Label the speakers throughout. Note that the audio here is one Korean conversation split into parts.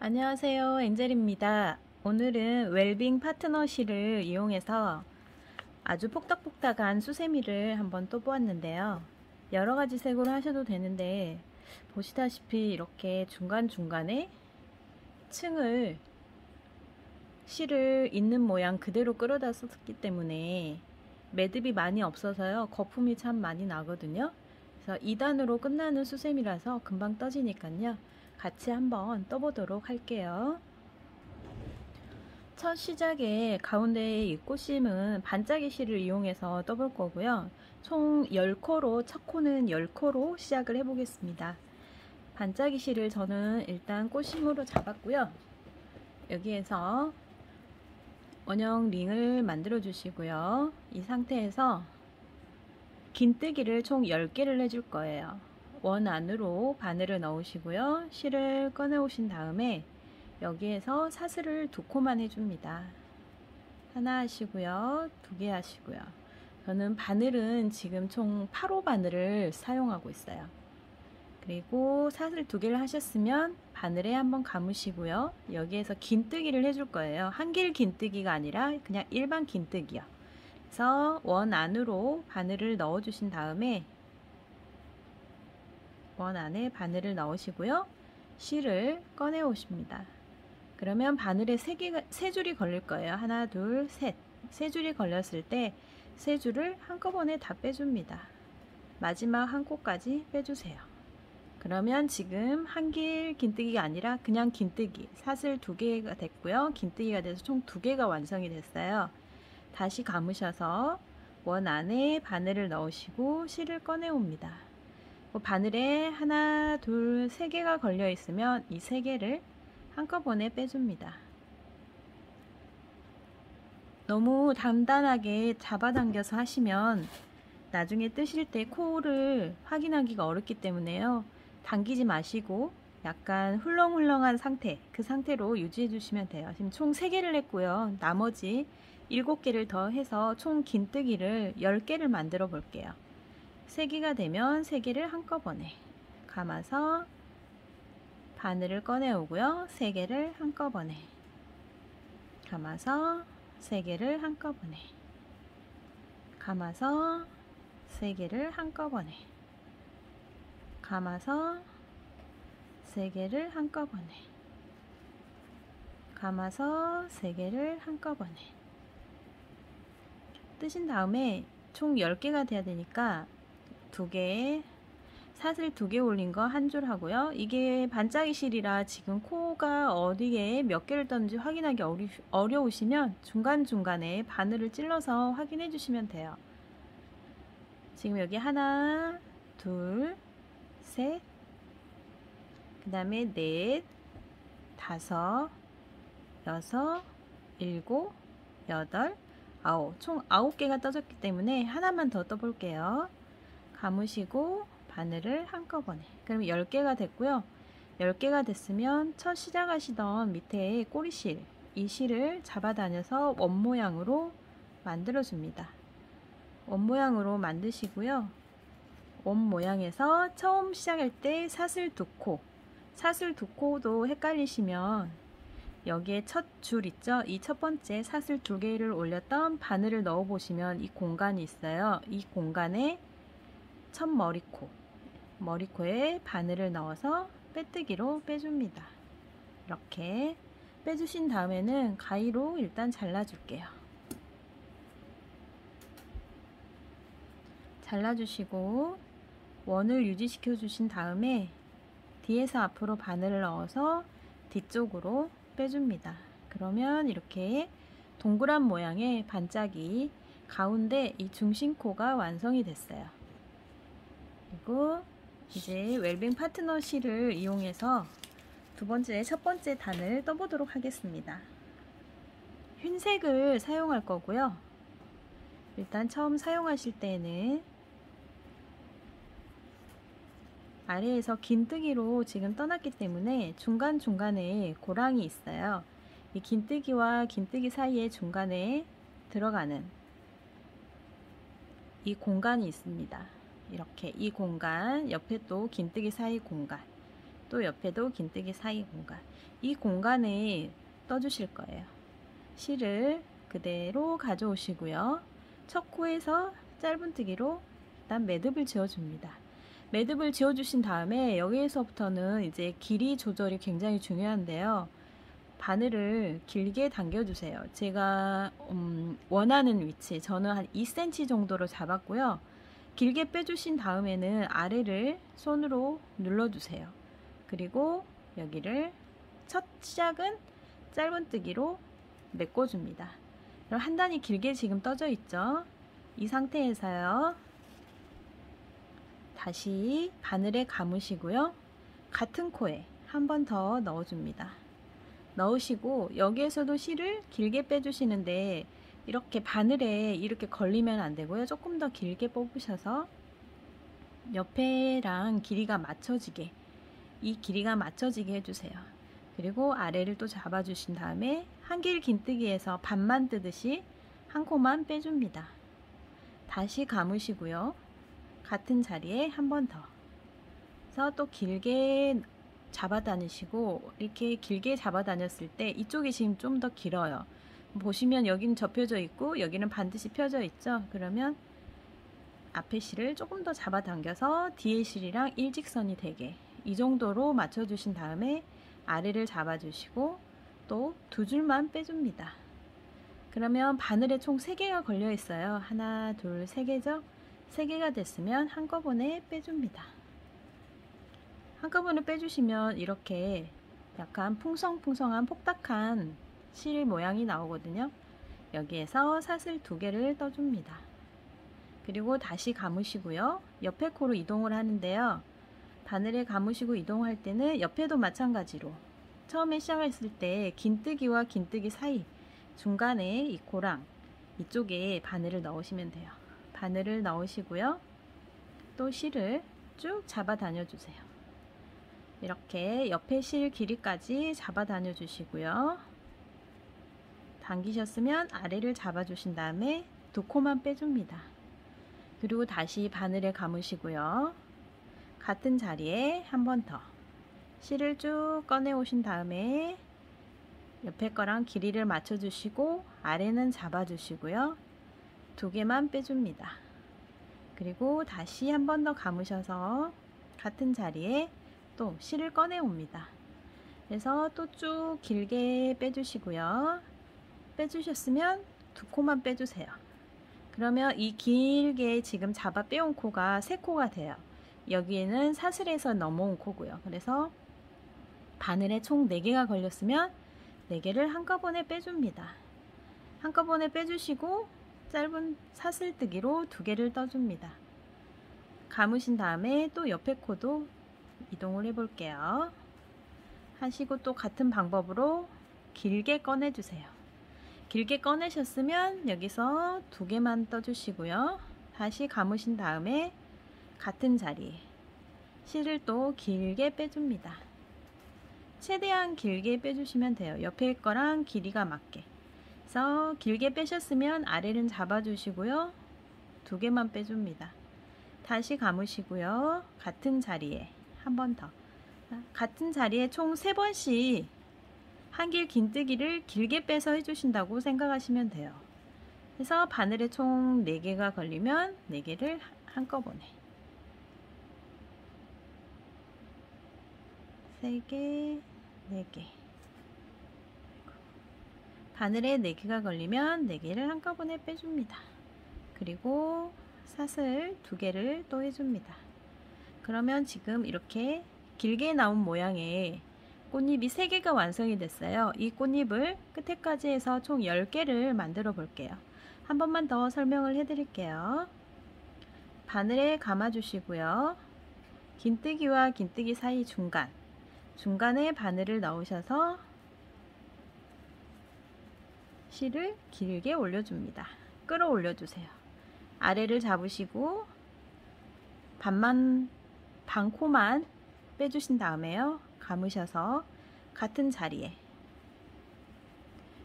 Speaker 1: 안녕하세요, 엔젤입니다. 오늘은 웰빙 파트너실을 이용해서 아주 폭닥폭닥한 수세미를 한번 떠보았는데요. 여러가지 색으로 하셔도 되는데 보시다시피 이렇게 중간중간에 층을 실을 있는 모양 그대로 끌어다 썼기 때문에 매듭이 많이 없어서요, 거품이 참 많이 나거든요. 그래서 2단으로 끝나는 수세미라서 금방 떠지니까요, 같이 한번 떠보도록 할게요. 첫 시작에 가운데에 이 꽃심은 반짝이 실을 이용해서 떠볼 거고요. 총 10코로, 첫 코는 10코로 시작을 해 보겠습니다. 반짝이 실을 저는 일단 꽃심으로 잡았고요. 여기에서 원형 링을 만들어 주시고요. 이 상태에서 긴뜨기를 총 10개를 해줄 거예요. 원 안으로 바늘을 넣으시고요. 실을 꺼내 오신 다음에 여기에서 사슬을 2코만 해줍니다. 하나 하시고요. 2개 하시고요. 저는 바늘은 지금 총 8호 바늘을 사용하고 있어요. 그리고 사슬 2개를 하셨으면 바늘에 한번 감으시고요. 여기에서 긴뜨기를 해줄 거예요. 한길 긴뜨기가 아니라 그냥 일반 긴뜨기요. 그래서 원 안으로 바늘을 넣어 주신 다음에 원 안에 바늘을 넣으시고요. 실을 꺼내 오십니다. 그러면 바늘에 3줄이 걸릴 거예요. 하나, 둘, 셋. 3줄이 걸렸을 때 3줄을 한꺼번에 다 빼줍니다. 마지막 한 코까지 빼주세요. 그러면 지금 한길 긴뜨기가 아니라 그냥 긴뜨기, 사슬 2개가 됐고요. 긴뜨기가 돼서 총 2개가 완성이 됐어요. 다시 감으셔서 원 안에 바늘을 넣으시고 실을 꺼내 옵니다. 바늘에 하나, 둘, 3개가 걸려 있으면 이 3개를 한꺼번에 빼줍니다. 너무 단단하게 잡아당겨서 하시면 나중에 뜨실 때 코를 확인하기가 어렵기 때문에요. 당기지 마시고 약간 훌렁훌렁한 상태, 그 상태로 유지해 주시면 돼요. 지금 총 3개를 했고요. 나머지 7개를 더 해서 총 긴뜨기를 10개를 만들어 볼게요. 3개가 되면 3개를 한꺼번에 감아서 바늘을 꺼내 오고요. 3개를 한꺼번에 감아서 3개를 한꺼번에 감아서 3개를 한꺼번에 감아서 3개를 한꺼번에 감아서 3개를 한꺼번에 뜨신 다음에 총 10개가 돼야 되니까 2개, 사슬 2개 올린 거 한 줄 하고요. 이게 반짝이 실이라 지금 코가 어디에 몇 개를 떴는지 확인하기 어려우시면 중간중간에 바늘을 찔러서 확인해 주시면 돼요. 지금 여기 하나, 둘, 셋, 그 다음에 넷, 다섯, 여섯, 일곱, 여덟, 아홉, 총 9개가 떠졌기 때문에 하나만 더 떠볼게요. 감으시고 바늘을 한꺼번에, 그럼 10개가 됐고요. 10개가 됐으면 첫 시작하시던 밑에 꼬리실, 이 실을 잡아다녀서 원 모양으로 만들어 줍니다. 원 모양으로 만드시고요. 원 모양에서 처음 시작할 때 사슬 2코, 사슬 2코도 헷갈리시면 여기에 첫 줄 있죠? 이 첫 번째 사슬 2개를 올렸던 바늘을 넣어 보시면 이 공간이 있어요. 이 공간에 첫 머리코에 바늘을 넣어서 빼뜨기로 빼줍니다. 이렇게 빼주신 다음에는 가위로 일단 잘라줄게요. 잘라주시고 원을 유지시켜 주신 다음에 뒤에서 앞으로 바늘을 넣어서 뒤쪽으로 빼줍니다. 그러면 이렇게 동그란 모양의 반짝이 가운데 이 중심코가 완성이 됐어요. 그리고 이제 웰빙 파트너 실을 이용해서 첫 번째 단을 떠보도록 하겠습니다. 흰색을 사용할 거고요. 일단 처음 사용하실 때는 아래에서 긴뜨기로 지금 떠났기 때문에 중간중간에 고랑이 있어요. 이 긴뜨기와 긴뜨기 사이에 중간에 들어가는 이 공간이 있습니다. 이렇게 이 공간, 옆에 또 긴뜨기 사이 공간, 또 옆에도 긴뜨기 사이 공간, 이 공간에 떠주실 거예요. 실을 그대로 가져오시고요. 첫 코에서 짧은뜨기로 일단 매듭을 지어줍니다. 매듭을 지어주신 다음에 여기에서부터는 이제 길이 조절이 굉장히 중요한데요. 바늘을 길게 당겨주세요. 제가 원하는 위치, 저는 한 2cm 정도로 잡았고요. 길게 빼주신 다음에는 아래를 손으로 눌러주세요. 그리고 여기를 첫 시작은 짧은뜨기로 메꿔줍니다. 그럼 한 단이 길게 지금 떠져 있죠. 이 상태에서요, 다시 바늘에 감으시고요. 같은 코에 한 번 더 넣어줍니다. 넣으시고 여기에서도 실을 길게 빼주시는데 이렇게 바늘에 이렇게 걸리면 안 되고요. 조금 더 길게 뽑으셔서 옆에랑 길이가 맞춰지게, 이 길이가 맞춰지게 해주세요. 그리고 아래를 또 잡아주신 다음에 한길 긴뜨기에서 반만 뜨듯이 한 코만 빼줍니다. 다시 감으시고요. 같은 자리에 한 번 더. 그래서 또 길게 잡아 다니시고, 이렇게 길게 잡아 다녔을 때 이쪽이 지금 좀 더 길어요. 보시면 여기는 접혀져 있고 여기는 반드시 펴져 있죠. 그러면 앞에 실을 조금 더 잡아 당겨서 뒤에 실이랑 일직선이 되게, 이 정도로 맞춰 주신 다음에 아래를 잡아 주시고 또 두 줄만 빼줍니다. 그러면 바늘에 총 3개가 걸려 있어요. 하나, 둘, 3개죠. 3개가 됐으면 한꺼번에 빼줍니다. 한꺼번에 빼주시면 이렇게 약간 풍성풍성한 폭닥한 실 모양이 나오거든요. 여기에서 사슬 2개를 떠줍니다. 그리고 다시 감으시고요. 옆에 코로 이동을 하는데요. 바늘에 감으시고 이동할 때는 옆에도 마찬가지로 처음에 시작했을 때 긴뜨기와 긴뜨기 사이 중간에 이 코랑 이쪽에 바늘을 넣으시면 돼요. 바늘을 넣으시고요. 또 실을 쭉 잡아 다녀 주세요. 이렇게 옆에 실 길이까지 잡아 다녀 주시고요. 당기셨으면 아래를 잡아 주신 다음에 2코만 빼줍니다. 그리고 다시 바늘에 감으시고요. 같은 자리에 한 번 더 실을 쭉 꺼내 오신 다음에 옆에 거랑 길이를 맞춰 주시고 아래는 잡아 주시고요. 2개만 빼줍니다. 그리고 다시 한 번 더 감으셔서 같은 자리에 또 실을 꺼내 옵니다. 그래서 또 쭉 길게 빼주시고요. 빼주셨으면 2코만 빼주세요. 그러면 이 길게 지금 잡아 빼온 코가 3코가 돼요. 여기에는 사슬에서 넘어온 코고요. 그래서 바늘에 총 4개가 걸렸으면 4개를 한꺼번에 빼줍니다. 한꺼번에 빼주시고 짧은 사슬뜨기로 2개를 떠줍니다. 감으신 다음에 또 옆에 코도 이동을 해 볼게요. 하시고 또 같은 방법으로 길게 꺼내 주세요. 길게 꺼내셨으면 여기서 2개만 떠주시고요. 다시 감으신 다음에 같은 자리에 실을 또 길게 빼줍니다. 최대한 길게 빼주시면 돼요. 옆에 거랑 길이가 맞게. 그래서 길게 빼셨으면 아래는 잡아주시고요. 2개만 빼줍니다. 다시 감으시고요. 같은 자리에 한 번 더. 같은 자리에 총 3번씩 한길 긴뜨기를 길게 빼서 해주신다고 생각하시면 돼요. 그래서 바늘에 총 4개가 걸리면 4개를 한꺼번에 3개, 4개. 바늘에 4개가 걸리면 4개를 한꺼번에 빼줍니다. 그리고 사슬 2개를 또 해줍니다. 그러면 지금 이렇게 길게 나온 모양의 꽃잎이 3개가 완성이 됐어요. 이 꽃잎을 끝에까지 해서 총 10개를 만들어 볼게요. 한 번만 더 설명을 해 드릴게요. 바늘에 감아 주시고요. 긴뜨기와 긴뜨기 사이 중간에 바늘을 넣으셔서 실을 길게 올려줍니다. 끌어올려 주세요. 아래를 잡으시고 반코만 빼주신 다음에요. 감으셔서 같은 자리에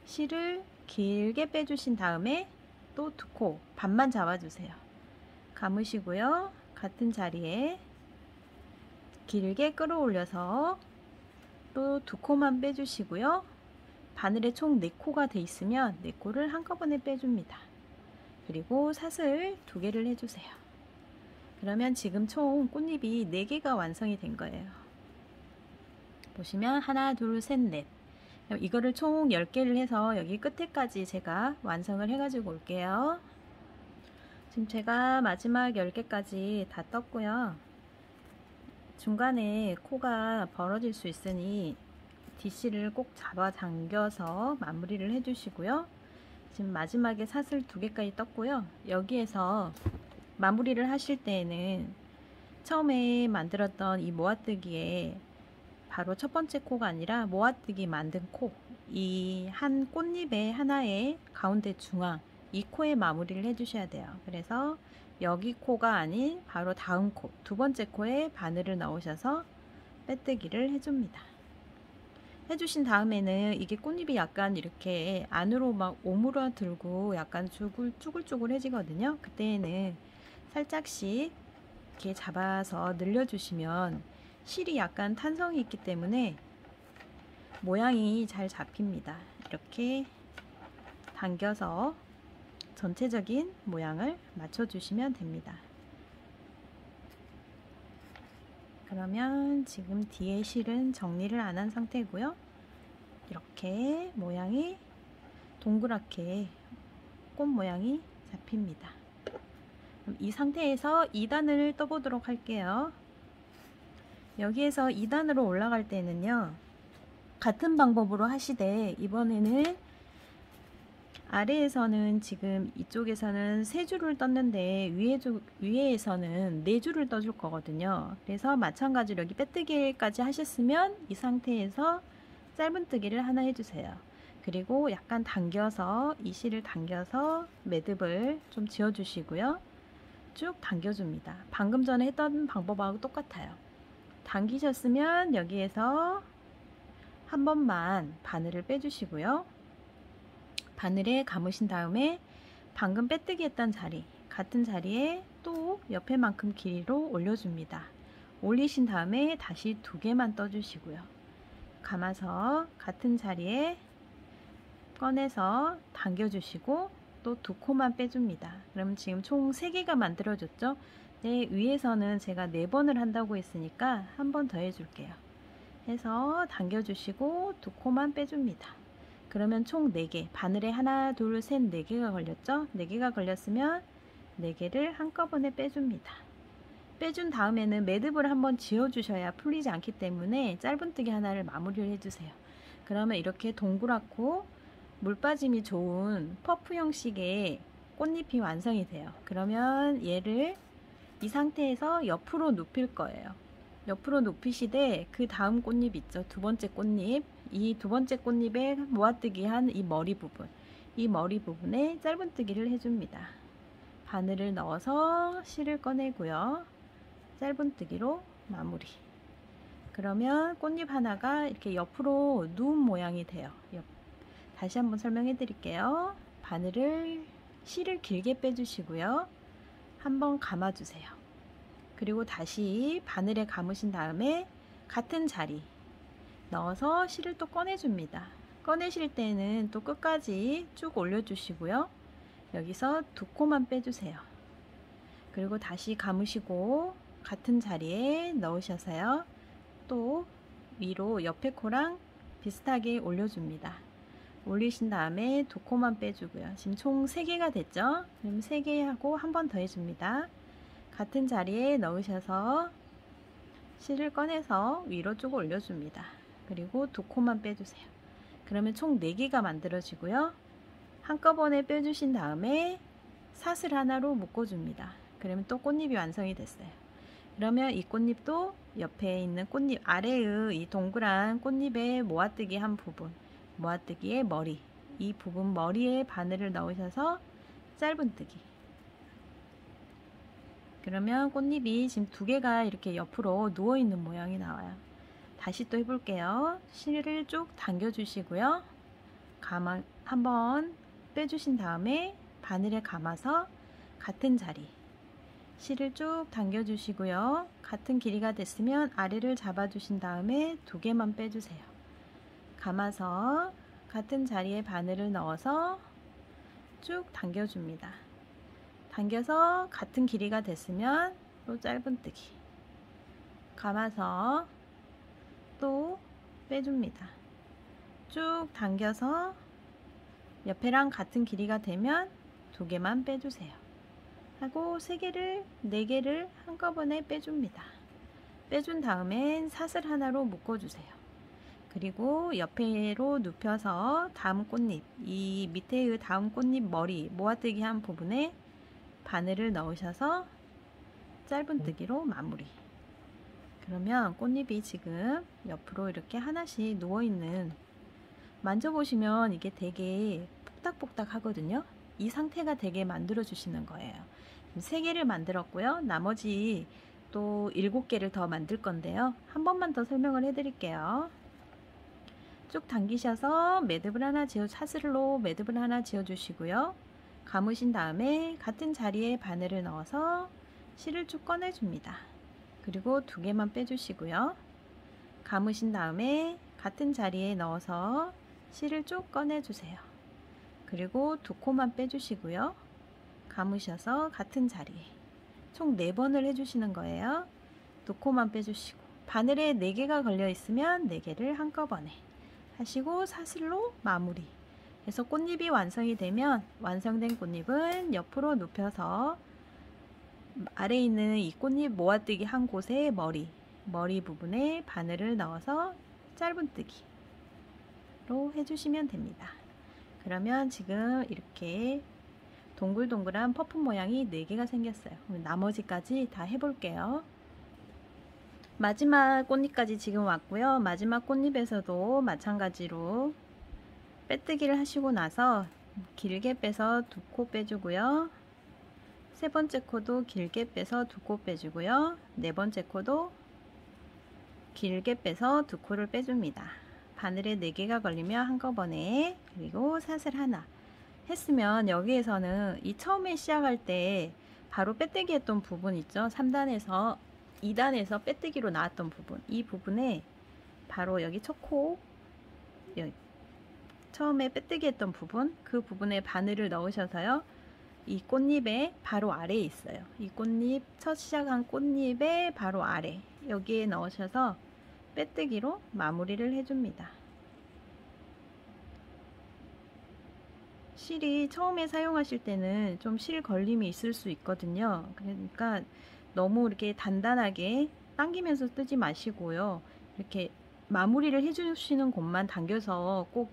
Speaker 1: 실을 길게 빼주신 다음에 또 2코 반만 잡아주세요. 감으시고요. 같은 자리에 길게 끌어올려서 또 2코만 빼주시고요. 바늘에 총 4코가 돼 있으면 4코를 한꺼번에 빼줍니다. 그리고 사슬 2개를 해주세요. 그러면 지금 총 꽃잎이 4개가 완성이 된 거예요. 보시면 하나, 둘, 셋, 넷. 이거를 총 10개를 해서 여기 끝에까지 제가 완성을 해가지고 올게요. 지금 제가 마지막 10개까지 다 떴고요. 중간에 코가 벌어질 수 있으니 뒷실을 꼭 잡아 당겨서 마무리를 해주시고요. 지금 마지막에 사슬 2개까지 떴고요. 여기에서 마무리를 하실 때에는 처음에 만들었던 이 모아뜨기에 바로 첫 번째 코가 아니라 모아뜨기 만든 코, 이 한 꽃잎의 하나의 가운데 중앙, 이 코에 마무리를 해주셔야 돼요. 그래서 여기 코가 아닌 바로 다음 코, 2번째 코에 바늘을 넣으셔서 빼뜨기를 해줍니다. 해주신 다음에는 이게 꽃잎이 약간 이렇게 안으로 막 오므라들고 약간 쭈글쭈글해지거든요. 그때에는 살짝씩 이렇게 잡아서 늘려주시면 실이 약간 탄성이 있기 때문에 모양이 잘 잡힙니다. 이렇게 당겨서 전체적인 모양을 맞춰주시면 됩니다. 그러면 지금 뒤에 실은 정리를 안 한 상태고요. 이렇게 모양이 동그랗게 꽃 모양이 잡힙니다. 그럼 이 상태에서 2단을 떠보도록 할게요. 여기에서 2단으로 올라갈 때는요, 같은 방법으로 하시되 이번에는 아래에서는 지금 이쪽에서는 3줄을 떴는데 위에서는 4줄을 떠줄 거거든요. 그래서 마찬가지로 여기 빼뜨기까지 하셨으면 이 상태에서 짧은뜨기를 하나 해주세요. 그리고 약간 당겨서 이 실을 당겨서 매듭을 좀 지어 주시고요. 쭉 당겨줍니다. 방금 전에 했던 방법하고 똑같아요. 당기셨으면 여기에서 한 번만 바늘을 빼주시고요. 바늘에 감으신 다음에 방금 빼뜨기 했던 자리, 같은 자리에 또 옆에만큼 길이로 올려줍니다. 올리신 다음에 다시 2개만 떠주시고요. 감아서 같은 자리에 꺼내서 당겨주시고 또 2코만 빼줍니다. 그럼 지금 총 3개가 만들어졌죠? 네, 위에서는 제가 4번을 한다고 했으니까 한 번 더 해줄게요. 해서 당겨주시고 2코만 빼줍니다. 그러면 총 4개, 바늘에 하나, 둘, 셋, 4개가 걸렸죠? 4개가 걸렸으면 4개를 한꺼번에 빼줍니다. 빼준 다음에는 매듭을 한번 지어주셔야 풀리지 않기 때문에 짧은뜨기 하나를 마무리를 해주세요. 그러면 이렇게 동그랗고 물 빠짐이 좋은 퍼프 형식의 꽃잎이 완성이 돼요. 그러면 얘를 이 상태에서 옆으로 눕힐 거예요. 옆으로 눕히시되 그 다음 꽃잎 있죠? 2번째 꽃잎. 이 2번째 꽃잎에 모아뜨기 한 이 머리 부분, 이 머리 부분에 짧은뜨기를 해줍니다. 바늘을 넣어서 실을 꺼내고요. 짧은뜨기로 마무리. 그러면 꽃잎 하나가 이렇게 옆으로 누운 모양이 돼요. 다시 한번 설명해 드릴게요. 바늘을 실을 길게 빼주시고요. 한번 감아주세요. 그리고 다시 바늘에 감으신 다음에 같은 자리 넣어서 실을 또 꺼내줍니다. 꺼내실 때는 또 끝까지 쭉 올려주시고요. 여기서 2코만 빼주세요. 그리고 다시 감으시고 같은 자리에 넣으셔서요. 또 위로 옆에 코랑 비슷하게 올려줍니다. 올리신 다음에 2코만 빼주고요. 지금 총 3개가 됐죠? 그럼 3개 하고 한 번 더 해줍니다. 같은 자리에 넣으셔서 실을 꺼내서 위로 쭉 올려줍니다. 그리고 2코만 빼주세요. 그러면 총 4개가 만들어지고요. 한꺼번에 빼주신 다음에 사슬 하나로 묶어줍니다. 그러면 또 꽃잎이 완성이 됐어요. 그러면 이 꽃잎도 옆에 있는 꽃잎 아래의 이 동그란 꽃잎의 모아뜨기 한 부분, 모아뜨기의 머리, 이 부분 머리에 바늘을 넣으셔서 짧은뜨기. 그러면 꽃잎이 지금 2개가 이렇게 옆으로 누워있는 모양이 나와요. 다시 또 해볼게요. 실을 쭉 당겨주시고요. 한번 빼주신 다음에 바늘에 감아서 같은 자리 실을 쭉 당겨 주시고요. 같은 길이가 됐으면 아래를 잡아 주신 다음에 2개만 빼주세요. 감아서 같은 자리에 바늘을 넣어서 쭉 당겨줍니다. 당겨서 같은 길이가 됐으면 또 짧은뜨기, 감아서 또 빼줍니다. 쭉 당겨서 옆에랑 같은 길이가 되면 2개만 빼주세요. 하고 3개를, 4개를 한꺼번에 빼줍니다. 빼준 다음엔 사슬 하나로 묶어주세요. 그리고 옆에로 눕혀서 다음 꽃잎, 이 밑에의 다음 꽃잎 머리 모아뜨기 한 부분에 바늘을 넣으셔서 짧은뜨기로 마무리. 그러면 꽃잎이 지금 옆으로 이렇게 하나씩 누워있는, 만져보시면 이게 되게 뽁닥뽁닥 하거든요. 이 상태가 되게 만들어 주시는 거예요. 3개를 만들었고요. 나머지 또 7개를 더 만들 건데요. 한 번만 더 설명을 해 드릴게요. 쭉 당기셔서 매듭을 하나 사슬로 매듭을 하나 지어 주시고요. 감으신 다음에 같은 자리에 바늘을 넣어서 실을 쭉 꺼내 줍니다. 그리고 2개만 빼주시고요. 감으신 다음에 같은 자리에 넣어서 실을 쭉 꺼내 주세요. 그리고 2코만 빼주시고요. 감으셔서 같은 자리에 총 4번을 해주시는 거예요. 2코만 빼주시고, 바늘에 4개가 걸려 있으면 4개를 한꺼번에 하시고 사슬로 마무리 해서 꽃잎이 완성이 되면, 완성된 꽃잎은 옆으로 눕혀서 아래에 있는 이 꽃잎 모아뜨기 한 곳에 머리 부분에 바늘을 넣어서 짧은뜨기로 해주시면 됩니다. 그러면 지금 이렇게 동글동글한 퍼프 모양이 4개가 생겼어요. 나머지까지 다 해볼게요. 마지막 꽃잎까지 지금 왔고요. 마지막 꽃잎에서도 마찬가지로 빼뜨기를 하시고 나서 길게 빼서 2코 빼주고요. 3번째 코도 길게 빼서 2코 빼주고요. 4번째 코도 길게 빼서 2코를 빼줍니다. 바늘에 4개가 걸리면 한꺼번에, 그리고 사슬 하나 했으면, 여기에서는 이 처음에 시작할 때 바로 빼뜨기 했던 부분 있죠. 3단에서 2단에서 빼뜨기로 나왔던 부분, 이 부분에 바로 여기 첫 코, 여기 처음에 빼뜨기 했던 부분, 그 부분에 바늘을 넣으셔서요. 이 꽃잎의 바로 아래에 있어요. 이 꽃잎, 첫 시작한 꽃잎의 바로 아래, 여기에 넣으셔서 빼뜨기로 마무리를 해줍니다. 실이 처음에 사용하실 때는 좀 실 걸림이 있을 수 있거든요. 그러니까 너무 이렇게 단단하게 당기면서 뜨지 마시고요. 이렇게 마무리를 해주시는 곳만 당겨서 꼭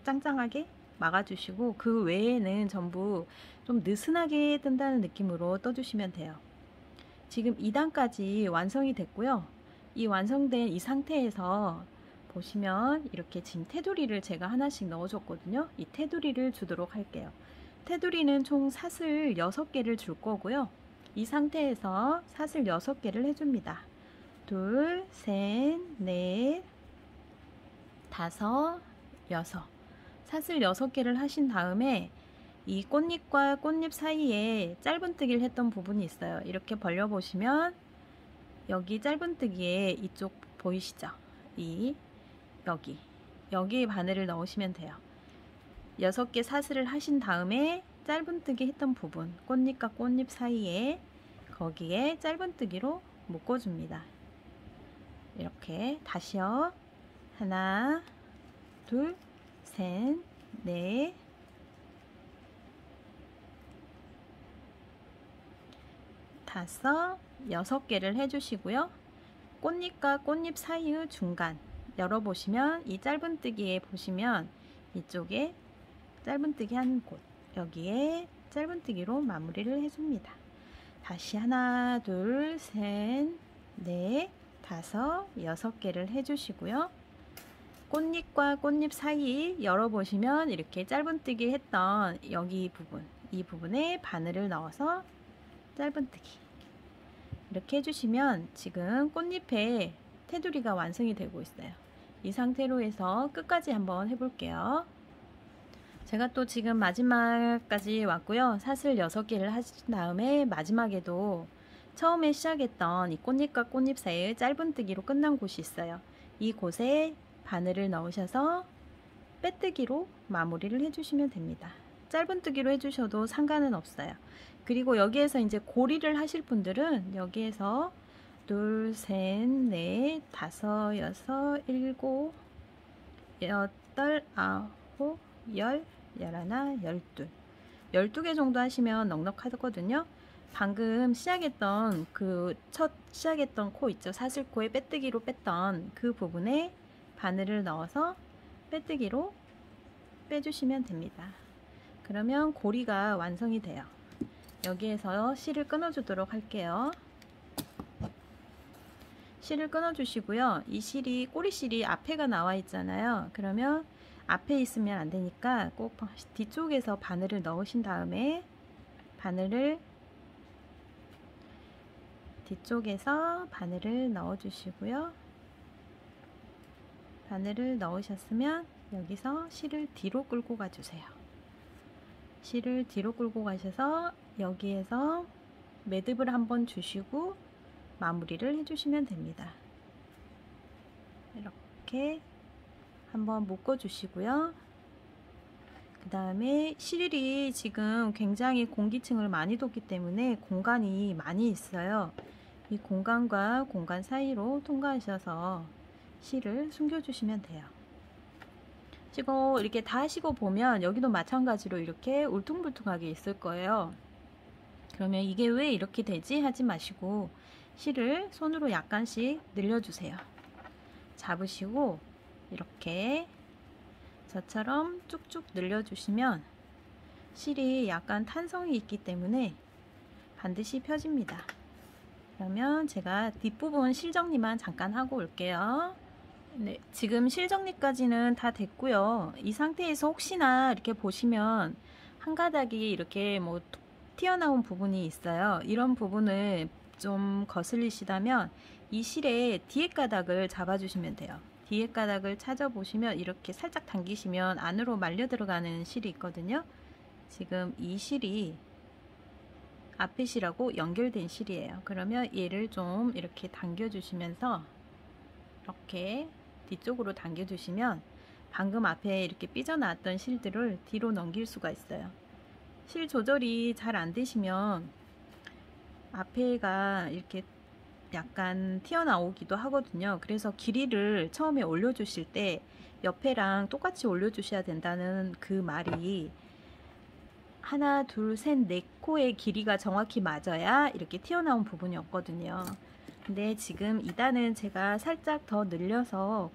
Speaker 1: 짱짱하게 막아주시고, 그 외에는 전부 좀 느슨하게 뜬다는 느낌으로 떠주시면 돼요. 지금 2단까지 완성이 됐고요. 이 완성된 이 상태에서 보시면 이렇게 지금 테두리를 제가 하나씩 넣어줬거든요. 이 테두리를 주도록 할게요. 테두리는 총 사슬 6개를 줄 거고요. 이 상태에서 사슬 6개를 해줍니다. 2, 3, 4, 5, 6. 사슬 6개를 하신 다음에 이 꽃잎과 꽃잎 사이에 짧은뜨기를 했던 부분이 있어요. 이렇게 벌려보시면 여기 짧은뜨기에 이쪽 보이시죠? 여기 바늘을 넣으시면 돼요. 6개 사슬을 하신 다음에 짧은뜨기 했던 부분, 꽃잎과 꽃잎 사이에 거기에 짧은뜨기로 묶어줍니다. 이렇게 다시요. 하나, 둘, 셋, 넷, 다섯, 6개를 해주시고요. 꽃잎과 꽃잎 사이의 중간 열어보시면 이 짧은뜨기에 보시면 이쪽에 짧은뜨기 한 곳, 여기에 짧은뜨기로 마무리를 해줍니다. 다시 하나, 둘, 셋, 넷, 다섯, 6개를 해주시고요. 꽃잎과 꽃잎 사이 열어보시면 이렇게 짧은뜨기 했던 여기 부분, 이 부분에 바늘을 넣어서 짧은뜨기 이렇게 해주시면 지금 꽃잎에 테두리가 완성이 되고 있어요. 이 상태로 해서 끝까지 한번 해볼게요. 제가 또 지금 마지막까지 왔고요. 사슬 6개를 하신 다음에 마지막에도 처음에 시작했던 이 꽃잎과 꽃잎 사이의 짧은뜨기로 끝난 곳이 있어요. 이 곳에 바늘을 넣으셔서 빼뜨기로 마무리를 해주시면 됩니다. 짧은뜨기로 해주셔도 상관은 없어요. 그리고 여기에서 이제 고리를 하실 분들은 여기에서 둘, 셋, 넷, 다섯, 여섯, 일곱, 여덟, 아홉, 열, 열하나, 12개 정도 하시면 넉넉하거든요. 방금 시작했던 그 시작했던 코 있죠. 사슬코에 빼뜨기로 뺐던 그 부분에 바늘을 넣어서 빼뜨기로 빼주시면 됩니다. 그러면 고리가 완성이 돼요. 여기에서 실을 끊어주도록 할게요. 실을 끊어주시고요. 이 실이 꼬리실이 앞에가 나와 있잖아요. 그러면 앞에 있으면 안 되니까 꼭 뒤쪽에서 바늘을 넣으신 다음에 뒤쪽에서 바늘을 넣어 주시고요. 바늘을 넣으셨으면 여기서 실을 뒤로 끌고 가주세요. 실을 뒤로 끌고 가셔서 여기에서 매듭을 한번 주시고 마무리를 해주시면 됩니다. 이렇게 한번 묶어 주시고요. 그 다음에 실이 지금 굉장히 공기층을 많이 뒀기 때문에 공간이 많이 있어요. 이 공간과 공간 사이로 통과하셔서 실을 숨겨 주시면 돼요. 지금 이렇게 다 하시고 보면 여기도 마찬가지로 이렇게 울퉁불퉁하게 있을 거예요. 그러면 이게 왜 이렇게 되지 하지 마시고 실을 손으로 약간씩 늘려주세요. 잡으시고 이렇게 저처럼 쭉쭉 늘려주시면 실이 약간 탄성이 있기 때문에 반드시 펴집니다. 그러면 제가 뒷부분 실정리만 잠깐 하고 올게요. 네, 지금 실정리까지는 다 됐고요. 이 상태에서 혹시나 이렇게 보시면 한 가닥이 이렇게 뭐 튀어나온 부분이 있어요. 이런 부분을 좀 거슬리시다면 이 실의 뒤에 가닥을 잡아주시면 돼요. 뒤에 가닥을 찾아보시면 이렇게 살짝 당기시면 안으로 말려 들어가는 실이 있거든요. 지금 이 실이 앞에 실하고 연결된 실이에요. 그러면 얘를 좀 이렇게 당겨주시면서 이렇게 뒤쪽으로 당겨주시면 방금 앞에 이렇게 삐져나왔던 실들을 뒤로 넘길 수가 있어요. 실 조절이 잘 안 되시면 앞에가 이렇게 약간 튀어나오기도 하거든요. 그래서 길이를 처음에 올려주실 때 옆에랑 똑같이 올려주셔야 된다는 그 말이 하나, 둘, 셋, 네 코의 길이가 정확히 맞아야 이렇게 튀어나온 부분이 없거든요. 근데 지금 2단은 제가 살짝 더 늘려서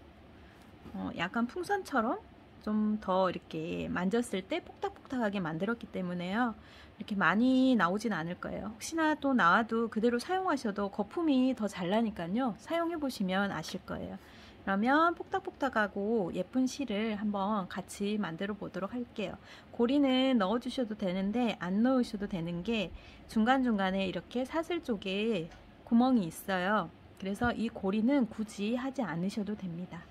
Speaker 1: 약간 풍선처럼 좀 더 이렇게 만졌을 때 폭닥폭닥하게 만들었기 때문에요. 이렇게 많이 나오진 않을 거예요. 혹시나 또 나와도 그대로 사용하셔도 거품이 더 잘 나니까요. 사용해 보시면 아실 거예요. 그러면 폭닥폭닥하고 예쁜 실을 한번 같이 만들어 보도록 할게요. 고리는 넣어 주셔도 되는데 안 넣으셔도 되는 게 중간중간에 이렇게 사슬 쪽에 구멍이 있어요. 그래서 이 고리는 굳이 하지 않으셔도 됩니다.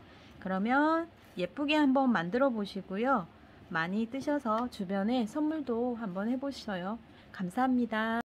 Speaker 1: 그러면 예쁘게 한번 만들어 보시고요. 많이 뜨셔서 주변에 선물도 한번 해보셔요. 감사합니다.